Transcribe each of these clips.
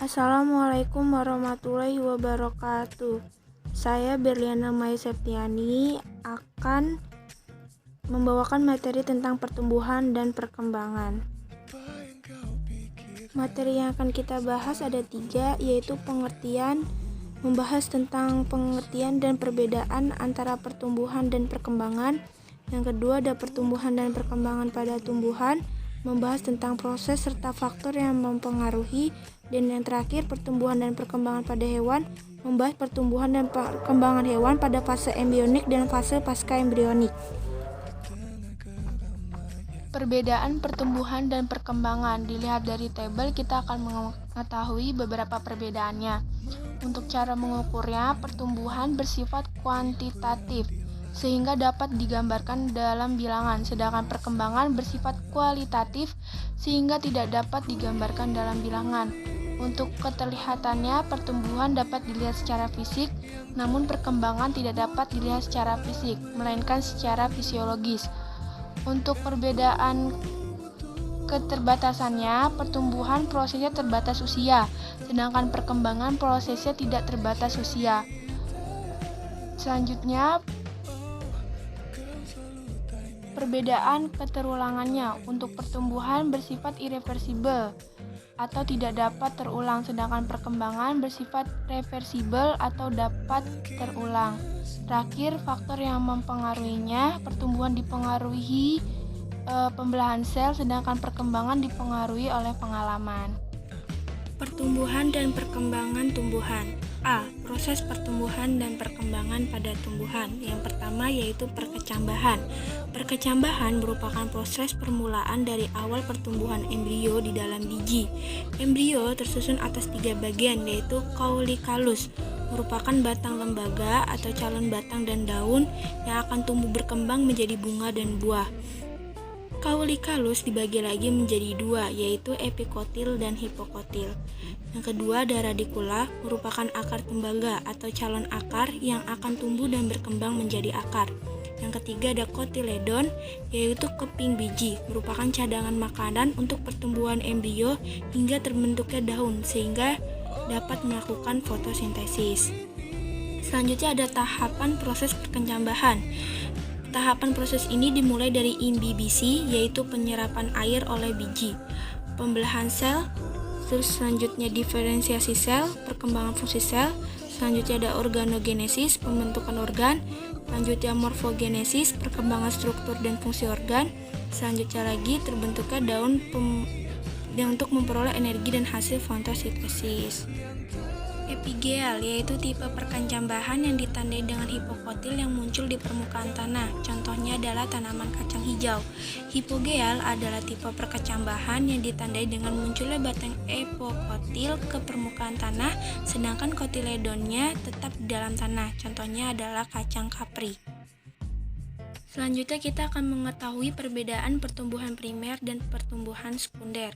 Assalamualaikum warahmatullahi wabarakatuh. Saya Berliana Maya Septiani akan membawakan materi tentang pertumbuhan dan perkembangan. Materi yang akan kita bahas ada 3, yaitu pengertian, membahas tentang pengertian dan perbedaan antara pertumbuhan dan perkembangan. Yang kedua ada pertumbuhan dan perkembangan pada tumbuhan, membahas tentang proses serta faktor yang mempengaruhi. Dan yang terakhir, pertumbuhan dan perkembangan pada hewan, membahas pertumbuhan dan perkembangan hewan pada fase embrionik dan fase pasca embrionik. Perbedaan pertumbuhan dan perkembangan. Dilihat dari tabel, kita akan mengetahui beberapa perbedaannya. Untuk cara mengukurnya, pertumbuhan bersifat kuantitatif sehingga dapat digambarkan dalam bilangan, sedangkan perkembangan bersifat kualitatif sehingga tidak dapat digambarkan dalam bilangan. Untuk keterlihatannya, pertumbuhan dapat dilihat secara fisik, namun perkembangan tidak dapat dilihat secara fisik, melainkan secara fisiologis. Untuk perbedaan keterbatasannya, pertumbuhan prosesnya terbatas usia, sedangkan perkembangan prosesnya tidak terbatas usia. Selanjutnya, perbedaan keterulangannya. Untuk pertumbuhan bersifat irreversibel atau tidak dapat terulang, sedangkan perkembangan bersifat reversibel atau dapat terulang. Terakhir, faktor yang mempengaruhinya. Pertumbuhan dipengaruhi pembelahan sel, sedangkan perkembangan dipengaruhi oleh pengalaman. Pertumbuhan dan perkembangan tumbuhan. A. Proses pertumbuhan dan perkembangan pada tumbuhan. Yang pertama yaitu perkecambahan. Perkecambahan merupakan proses permulaan dari awal pertumbuhan embrio di dalam biji. Embrio tersusun atas 3 bagian, yaitu cauliculus, merupakan batang lembaga atau calon batang dan daun yang akan tumbuh berkembang menjadi bunga dan buah. Cauliculus dibagi lagi menjadi 2, yaitu epikotil dan hipokotil. Yang kedua ada radicula, merupakan akar tembaga atau calon akar yang akan tumbuh dan berkembang menjadi akar. Yang ketiga ada kotiledon, yaitu keping biji, merupakan cadangan makanan untuk pertumbuhan embrio hingga terbentuknya daun sehingga dapat melakukan fotosintesis. Selanjutnya ada tahapan proses perkecambahan. Tahapan proses ini dimulai dari imbibisi, yaitu penyerapan air oleh biji, pembelahan sel, terus selanjutnya diferensiasi sel, perkembangan fungsi sel, selanjutnya ada organogenesis, pembentukan organ, selanjutnya morfogenesis, perkembangan struktur dan fungsi organ, selanjutnya lagi terbentuknya daun untuk memperoleh energi dan hasil fotosintesis. Epigel yaitu tipe perkecambahan yang ditandai dengan hipokotil yang muncul di permukaan tanah. Contohnya adalah tanaman kacang hijau. Hipogel adalah tipe perkecambahan yang ditandai dengan munculnya batang epokotil ke permukaan tanah, sedangkan kotiledonnya tetap di dalam tanah. Contohnya adalah kacang kapri. Selanjutnya kita akan mengetahui perbedaan pertumbuhan primer dan pertumbuhan sekunder.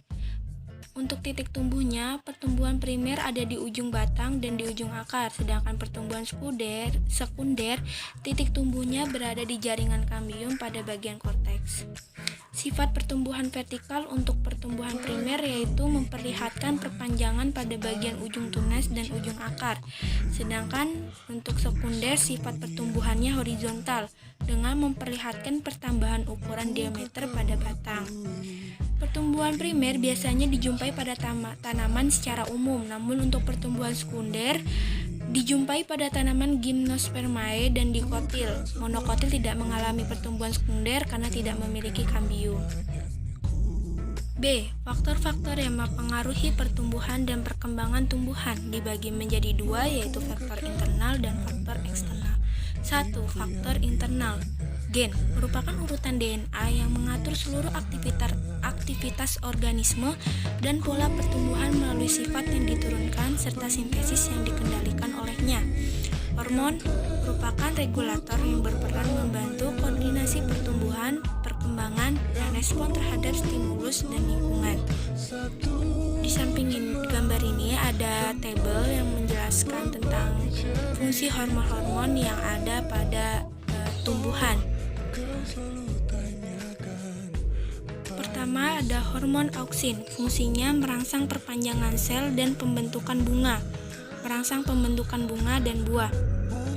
Untuk titik tumbuhnya, pertumbuhan primer ada di ujung batang dan di ujung akar, sedangkan pertumbuhan sekunder, titik tumbuhnya berada di jaringan kambium pada bagian korteks. Sifat pertumbuhan vertikal untuk pertumbuhan primer yaitu memperlihatkan perpanjangan pada bagian ujung tunas dan ujung akar, sedangkan untuk sekunder sifat pertumbuhannya horizontal dengan memperlihatkan pertambahan ukuran diameter pada batang. Pertumbuhan primer biasanya dijumpai pada tanaman secara umum, namun untuk pertumbuhan sekunder dijumpai pada tanaman gimnospermae dan dikotil. Monokotil tidak mengalami pertumbuhan sekunder karena tidak memiliki kambium. B. Faktor-faktor yang mempengaruhi pertumbuhan dan perkembangan tumbuhan dibagi menjadi 2, yaitu faktor internal dan faktor eksternal. 1. Faktor internal. Gen merupakan urutan DNA yang mengatur seluruh aktivitas organisme dan pola pertumbuhan melalui sifat yang diturunkan serta sintesis yang dikendalikan olehnya. Hormon merupakan regulator yang berperan membantu koordinasi pertumbuhan, perkembangan, dan respon terhadap stimulus dan lingkungan. Di samping gambar ini ada tabel yang menjelaskan tentang fungsi hormon-hormon yang ada pada tumbuhan. pertama ada hormon auksin, fungsinya merangsang perpanjangan sel dan pembentukan bunga, merangsang pembentukan bunga dan buah.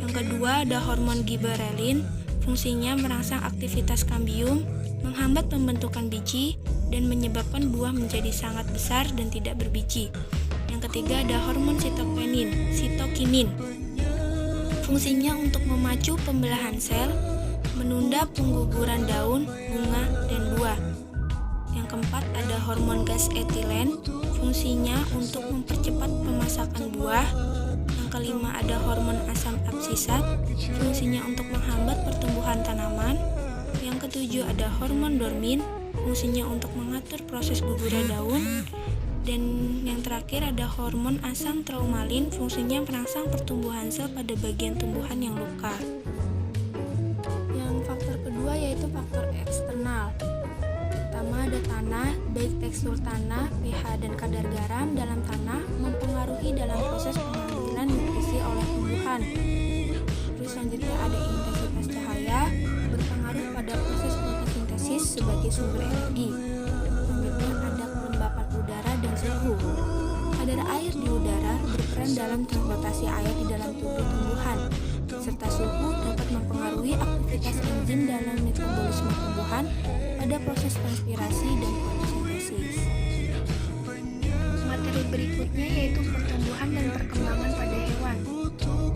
Yang kedua ada hormon giberelin, fungsinya merangsang aktivitas kambium, menghambat pembentukan biji, dan menyebabkan buah menjadi sangat besar dan tidak berbiji. Yang ketiga ada hormon sitokinin, fungsinya untuk memacu pembelahan sel, menunda pengguguran daun, bunga, dan buah. Yang keempat ada hormon gas etilen, fungsinya untuk mempercepat pemasakan buah. Yang kelima ada hormon asam absisat, fungsinya untuk menghambat pertumbuhan tanaman. Yang ketujuh ada hormon dormin, fungsinya untuk mengatur proses guguran daun. Dan yang terakhir ada hormon asam traumalin, fungsinya merangsang pertumbuhan sel pada bagian tumbuhan yang luka. Yang faktor kedua yaitu faktor eksternal. Pertama ada tanah, baik tekstur tanah, pH dan kadar garam dalam tanah mempengaruhi dalam proses pengambilan nutrisi oleh tumbuhan. Terus selanjutnya ada intensitas cahaya, berpengaruh pada proses fotosintesis sebagai sumber energi. Selanjutnya ada kelembapan udara dan suhu. Kadar air di udara berperan dalam transportasi air di dalam tubuh tumbuhan, serta suhu dapat mempengaruhi aktivitas enzim dalam metabolisme tumbuhan pada proses transpirasi dan fotosintesis. Materi berikutnya yaitu pertumbuhan dan perkembangan pada hewan.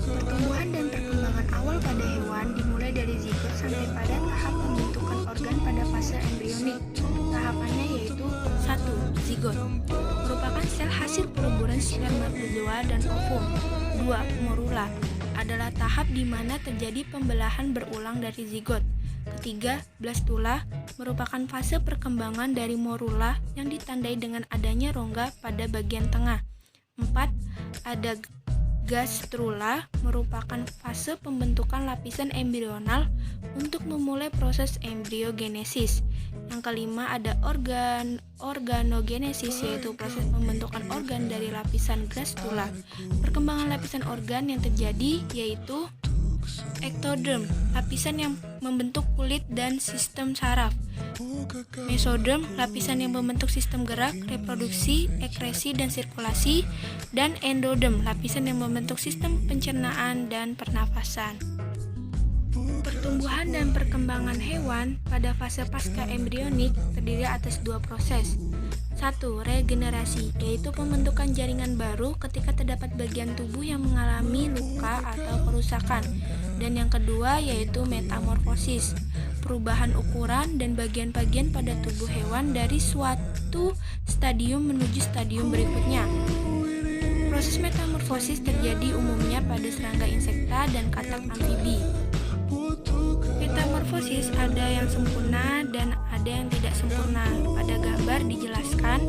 Pertumbuhan dan perkembangan awal pada hewan dimulai dari zigot sampai pada tahap pembentukan organ pada fase embrionik. Tahapannya yaitu 1. Zigot merupakan sel hasil peruburan spermatozoa dan ovum. 2. Morula adalah tahap di mana terjadi pembelahan berulang dari zigot. Ketiga, blastula merupakan fase perkembangan dari morula yang ditandai dengan adanya rongga pada bagian tengah. 4. Ada gastrula merupakan fase pembentukan lapisan embrional untuk memulai proses embriogenesis. Yang kelima ada organogenesis, yaitu proses pembentukan organ dari lapisan gastrula. Perkembangan lapisan organ yang terjadi yaitu ektoderm, lapisan yang membentuk kulit dan sistem saraf. Mesoderm, lapisan yang membentuk sistem gerak, reproduksi, ekresi, dan sirkulasi. Dan endoderm, lapisan yang membentuk sistem pencernaan dan pernafasan. Pertumbuhan dan perkembangan hewan pada fase pasca embrionik terdiri atas 2 proses. 1. Regenerasi, yaitu pembentukan jaringan baru ketika terdapat bagian tubuh yang mengalami luka atau kerusakan. Dan yang kedua yaitu metamorfosis, perubahan ukuran dan bagian-bagian pada tubuh hewan dari suatu stadium menuju stadium berikutnya. Proses metamorfosis terjadi umumnya pada serangga insekta dan katak amfibi. Metamorfosis ada yang sempurna dan ada yang tidak sempurna. Pada gambar dijelaskan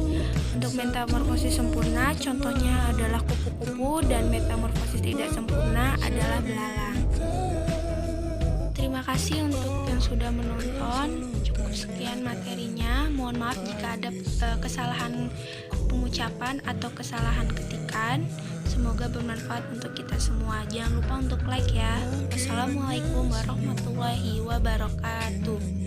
untuk metamorfosis sempurna contohnya adalah kupu-kupu dan metamorfosis tidak sempurna adalah belalang. Terima kasih untuk yang sudah menonton. Cukup sekian materinya. Mohon maaf jika ada kesalahan pengucapan atau kesalahan ketikan. Semoga bermanfaat untuk kita semua. Jangan lupa untuk like ya. Wassalamualaikum warahmatullahi wabarakatuh.